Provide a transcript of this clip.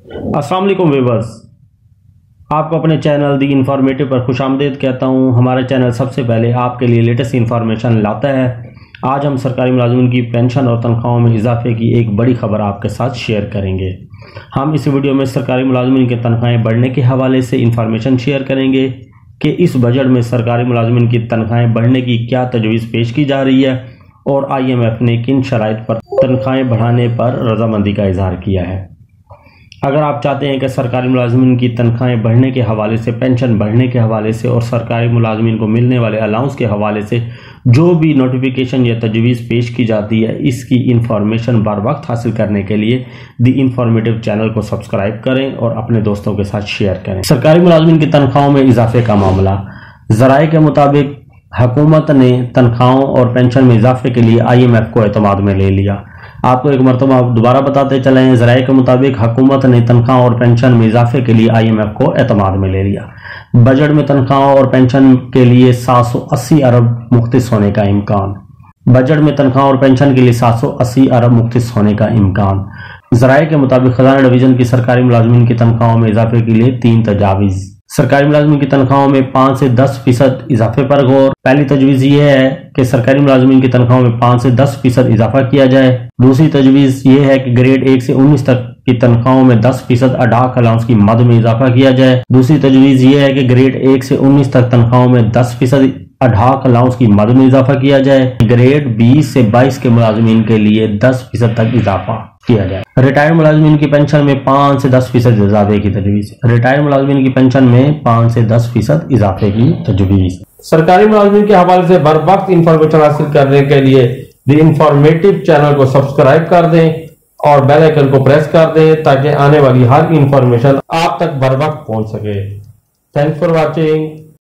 अस्सलाम वालेकुम व्यूअर्स, आपको अपने चैनल दी इंफॉर्मेटिव पर खुश आमदीद कहता हूँ। हमारा चैनल सबसे पहले आपके लिए लेटेस्ट इंफॉर्मेशन लाता है। आज हम सरकारी मुलाजिमिन की पेंशन और तनख्वाहों में इजाफे की एक बड़ी खबर आपके साथ शेयर करेंगे। हम इस वीडियो में सरकारी मुलाजिमिन की तनख्वाहें बढ़ने के हवाले से इंफॉर्मेशन शेयर करेंगे कि इस बजट में सरकारी मुलाजिमिन की तनख्वाहें बढ़ने की क्या तजवीज़ पेश की जा रही है और IMF ने किन शराइत पर तनख्वाहें बढ़ाने पर रजामंदी का इजहार किया है। अगर आप चाहते हैं कि सरकारी मुलाजिमिन की तनख्वाहें बढ़ने के हवाले से, पेंशन बढ़ने के हवाले से और सरकारी मुलाजिमिन को मिलने वाले अलाउंस के हवाले से जो भी नोटिफिकेशन या तजवीज़ पेश की जाती है, इसकी इंफॉर्मेशन बर वक्त हासिल करने के लिए दी इंफॉर्मेटिव चैनल को सब्सक्राइब करें और अपने दोस्तों के साथ शेयर करें। सरकारी मुलाजिमिन की तनख्वाहों में इजाफे का मामला, ज़राए के मुताबिक हुकूमत ने तनख्वाहों और पेंशन में इजाफे के लिए IMF को एतमाद में ले लिया। आपको एक मरतबा दोबारा बताते चलें, ज़राए के मुताबिक हुकूमत ने तनख्वाह और पेंशन में इजाफे के लिए IMF को एतमाद में ले लिया। बजट में तनख्वाह और पेंशन के लिए 780 अरब मुख्तस होने का इम्कान। बजट में तनख्वाह और पेंशन के लिए 780 अरब मुख्तस होने का इम्कान। ज़राए के मुताबिक खजाना डिवीजन की सरकारी मुलाजिमिन की तनख्वाहों में इजाफे के लिए 3 तजावीज़। सरकारी मुलाजिमिन की तनख्वाहों में 5 से 10% इजाफे पर गौर। पहली तजवीज़ ये है कि सरकारी मुलाजिमिन की तनख्वाहों में 5 से 10% इजाफा किया जाए। दूसरी तजवीज़ ये है कि ग्रेड 1 से 19 तक की तनख्वाहों में 10% अडाक अलाउंस की मद में इजाफा किया जाए। दूसरी तजवीज़ ये है कि ग्रेड 1 से 19 तक तनख्वाहों में 10% अडाक अलाउंस की मद में इजाफा किया जाए। ग्रेड 20 से 22 के मुलाजिमिन के लिए 10% तक इजाफा किया जाए। रिटायर्ड मुलाजिमिन की पेंशन में 5 से 10% इजाफे की तजवीज़। रिटायर्ड मुलाजिमिन की पेंशन में 5 से 10% इजाफे की तजवीज़। सरकारी मुलाजिमिन के हवाले से बर वक्त इंफॉर्मेशन हासिल करने के लिए द इंफॉर्मेटिव चैनल को सब्सक्राइब कर दें और बेल आइकन को प्रेस कर दें ताकि आने वाली हर इंफॉर्मेशन आप तक बर वक्त पहुंच सके। Thanks for watching.